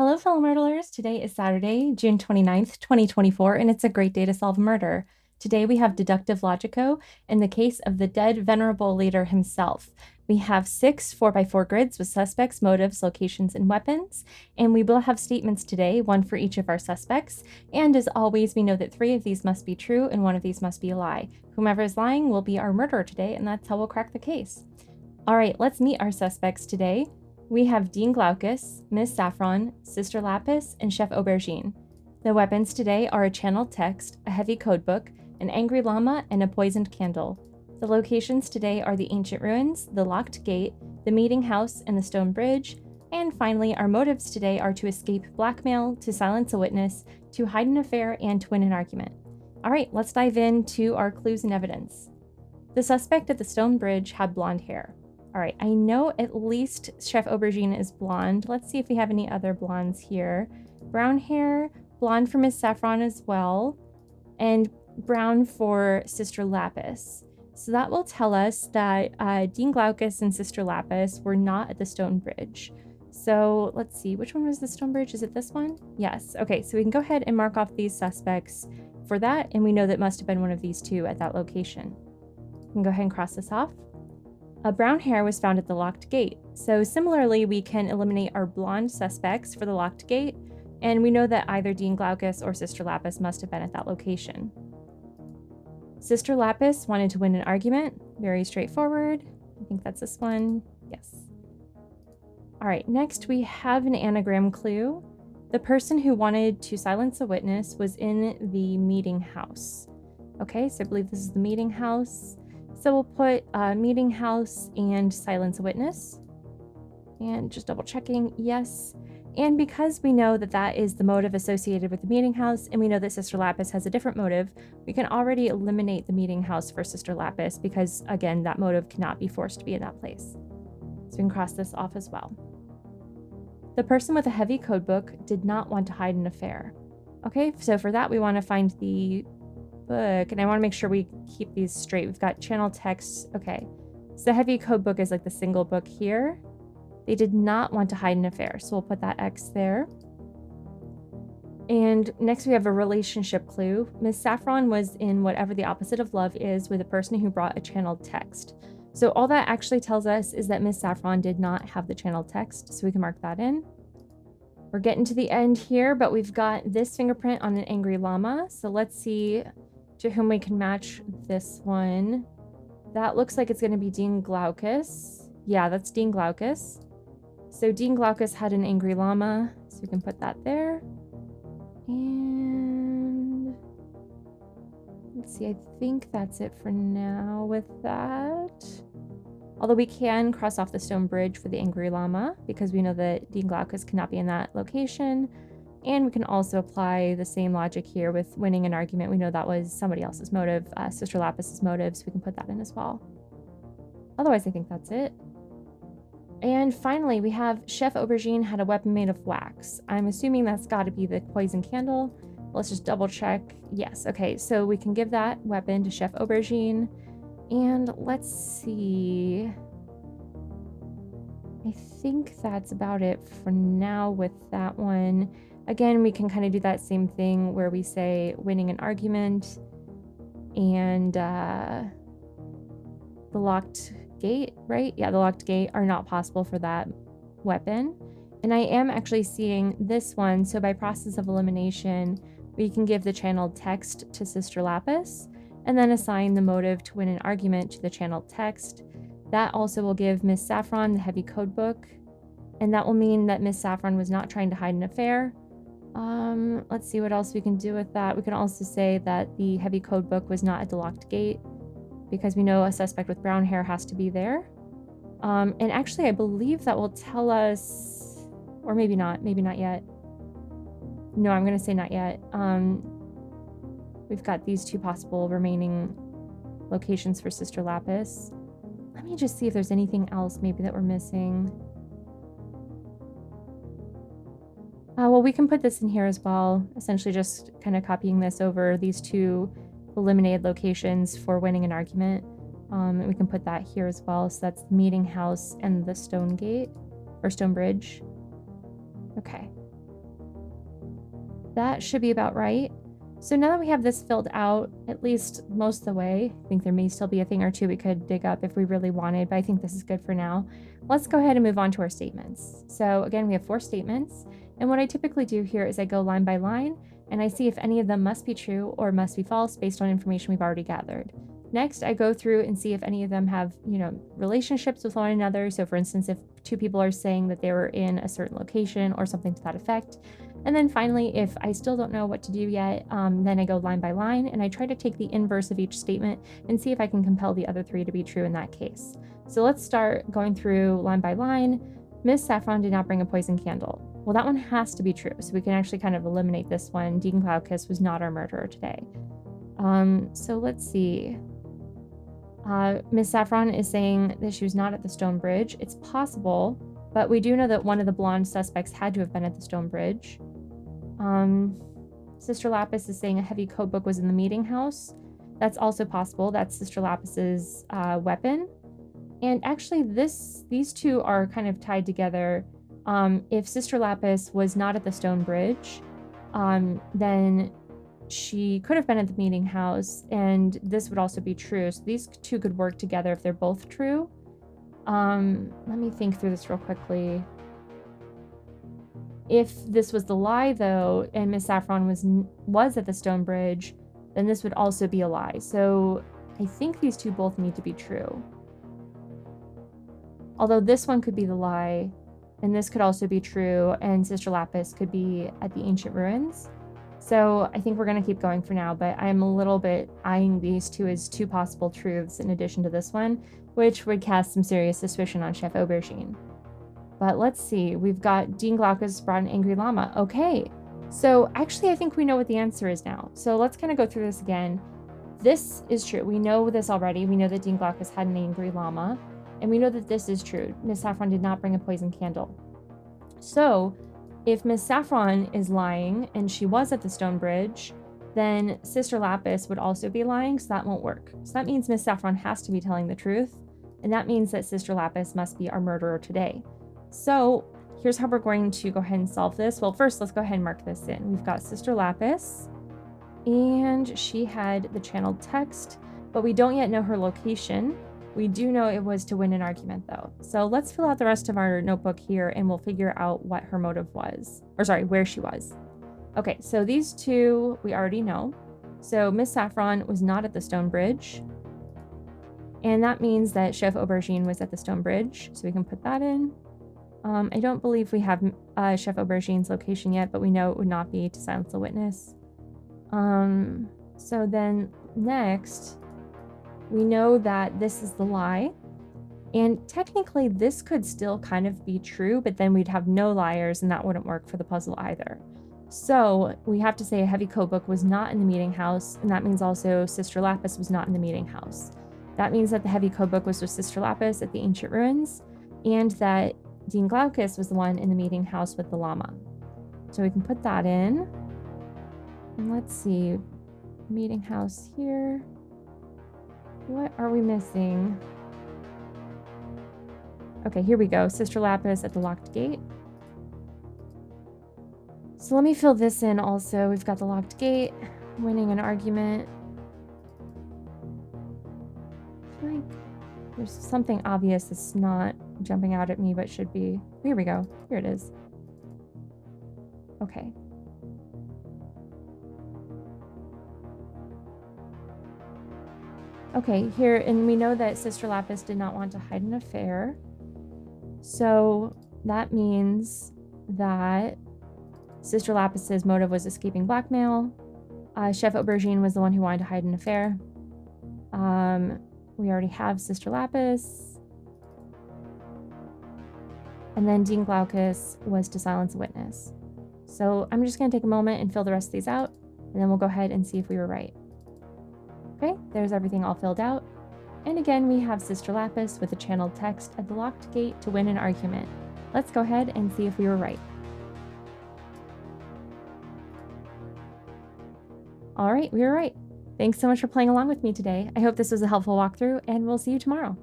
Hello, fellow Murderers. Today is Saturday, June 29th, 2024, and it's a great day to solve a murder. Today we have deductive logico in the case of the dead venerable leader himself. We have 6 4x4 grids with suspects, motives, locations, and weapons, and we will have statements today, one for each of our suspects. And as always, we know that 3 of these must be true and 1 of these must be a lie. Whomever is lying will be our murderer today, and that's how we'll crack the case. All right, let's meet our suspects today. We have Dean Glaucus, Ms. Saffron, Sister Lapis, and Chef Aubergine. The weapons today are a channeled text, a heavy codebook, an angry llama, and a poisoned candle. The locations today are the ancient ruins, the locked gate, the meeting house, and the stone bridge. And finally, our motives today are to escape blackmail, to silence a witness, to hide an affair, and to win an argument. All right, let's dive into our clues and evidence. The suspect at the stone bridge had blonde hair. All right, I know at least Chef Aubergine is blonde. Let's see if we have any other blondes here. Brown hair, blonde for Miss Saffron as well, and brown for Sister Lapis. So that will tell us that Dean Glaucus and Sister Lapis were not at the stone bridge. So let's see, which one was the stone bridge? Is it this one? Yes. Okay, so we can go ahead and mark off these suspects for that, and we know that must have been one of these two at that location. We can go ahead and cross this off. A brown hair was found at the locked gate. So similarly, we can eliminate our blonde suspects for the locked gate, and we know that either Dean Glaucus or Sister Lapis must have been at that location. Sister Lapis wanted to win an argument. Very straightforward. I think that's this one. Yes. All right, next we have an anagram clue. The person who wanted to silence a witness was in the meeting house. Okay, so I believe this is the meeting house. So we'll put meeting house and silence a witness. And just double checking, yes. And because we know that that is the motive associated with the meeting house, and we know that Sister Lapis has a different motive, we can already eliminate the meeting house for Sister Lapis because, again, that motive cannot be forced to be in that place. So we can cross this off as well. The person with a heavy codebook did not want to hide an affair. Okay, so for that we want to find the book, and I want to make sure we keep these straight. We've got channel text. Okay, so the heavy code book is like the single book here. They did not want to hide an affair, so we'll put that X there. And next we have a relationship clue. Ms. Saffron was in whatever the opposite of love is with a person who brought a channeled text. So all that actually tells us is that Ms. Saffron did not have the channeled text, so we can mark that in. We're getting to the end here, but we've got this fingerprint on an angry llama. So let's see to whom we can match this one. That looks like it's going to be Dean Glaucus. Yeah, that's Dean Glaucus. So Dean Glaucus had an angry llama, so we can put that there. And let's see, I think that's it for now with that. Although we can cross off the stone bridge for the angry llama because we know that Dean Glaucus cannot be in that location. And we can also apply the same logic here with winning an argument. We know that was somebody else's motive, Sister Lapis's motive, so we can put that in as well. Otherwise, I think that's it. And finally, we have Chef Aubergine had a weapon made of wax. I'm assuming that's got to be the poison candle. Let's just double check. Yes, okay, so we can give that weapon to Chef Aubergine. And let's see. I think that's about it for now with that one. Again, we can kind of do that same thing where we say winning an argument and the locked gate, right? Yeah, the locked gate are not possible for that weapon. And I am actually seeing this one. So by process of elimination, we can give the channeled text to Sister Lapis and then assign the motive to win an argument to the channeled text. That also will give Miss Saffron the heavy code book. And that will mean that Miss Saffron was not trying to hide an affair. Let's see what else we can do with that. We can also say that the heavy code book was not at the locked gate because we know a suspect with brown hair has to be there. And actually, I believe that will tell us, or maybe not yet. No, I'm going to say not yet. We've got these two possible remaining locations for Sister Lapis. Let me just see if there's anything else maybe that we're missing. Well, we can put this in here as well, essentially just kind of copying this over these two eliminated locations for winning an argument. And we can put that here as well. So that's the meeting house and the stone gate or stone bridge. Okay. that should be about right. So now that we have this filled out, at least most of the way, I think there may still be a thing or two we could dig up if we really wanted, but I think this is good for now. Let's go ahead and move on to our statements. So again, we have 4 statements. And what I typically do here is I go line by line and I see if any of them must be true or must be false based on information we've already gathered. Next, I go through and see if any of them have, relationships with one another. So for instance, if 2 people are saying that they were in a certain location or something to that effect. And then finally, if I still don't know what to do yet, then I go line by line and I try to take the inverse of each statement and see if I can compel the other 3 to be true in that case. So let's start going through line by line. Miss Saffron did not bring a poison candle. Well, that one has to be true. So we can actually kind of eliminate this one. Dean Glaucus was not our murderer today. So let's see. Miss Saffron is saying that she was not at the stone bridge. It's possible, but we do know that one of the blonde suspects had to have been at the stone bridge. Sister Lapis is saying a heavy code book was in the meeting house. That's also possible. That's Sister Lapis's weapon. And actually these two are kind of tied together. If Sister Lapis was not at the stone bridge, then she could have been at the meeting house, and this would also be true. So these 2 could work together if they're both true. Let me think through this real quickly. If this was the lie, though, and Miss Saffron was at the stone bridge, then this would also be a lie. So I think these 2 both need to be true. Although this one could be the lie, and this could also be true, and Sister Lapis could be at the ancient ruins. So I think we're going to keep going for now, but I'm a little bit eyeing these 2 as 2 possible truths in addition to this one, which would cast some serious suspicion on Chef Aubergine. But let's see, we've got Dean Glaucus brought an angry llama. Okay, so actually I think we know what the answer is now. So let's kind of go through this again. This is true. We know this already. We know that Dean Glaucus had an angry llama, and we know that this is true. Miss Saffron did not bring a poison candle. So if Miss Saffron is lying and she was at the stone bridge, then Sister Lapis would also be lying, so that won't work. So that means Miss Saffron has to be telling the truth, and that means that Sister Lapis must be our murderer today. So here's how we're going to go ahead and solve this. Well, first, let's go ahead and mark this in. We've got Sister Lapis, and she had the channeled text, but we don't yet know her location. We do know it was to win an argument, though. So let's fill out the rest of our notebook here, and we'll figure out what her motive was. Or sorry, where she was. Okay, so these 2 we already know. So Miss Saffron was not at the stone bridge. And that means that Chef Aubergine was at the stone bridge. So we can put that in. I don't believe we have Chef Aubergine's location yet, but we know it would not be to silence a witness. So then next, we know that this is the lie, and technically this could still kind of be true, but then we'd have no liars and that wouldn't work for the puzzle either. So we have to say a heavy code book was not in the meeting house, and that means also Sister Lapis was not in the meeting house. That means that the heavy code book was with Sister Lapis at the ancient ruins, and that Dean Glaucus was the one in the meeting house with the llama. So we can put that in. And let's see, meeting house here. What are we missing? Okay, here we go. Sister Lapis at the locked gate. So let me fill this in also. We've got the locked gate, winning an argument. I feel like there's something obvious that's not jumping out at me, but should be. Here we go. Here it is. Okay. Okay, here, and we know that Sister Lapis did not want to hide an affair. So that means that Sister Lapis's motive was escaping blackmail. Chef Aubergine was the one who wanted to hide an affair. We already have Sister Lapis. And then Dean Glaucus was to silence a witness. So I'm just going to take a moment and fill the rest of these out, and then we'll go ahead and see if we were right. Okay, there's everything all filled out. And again, we have Sister Lapis with the channeled text at the locked gate to win an argument. Let's go ahead and see if we were right. All right, we were right. Thanks so much for playing along with me today. I hope this was a helpful walkthrough, and we'll see you tomorrow.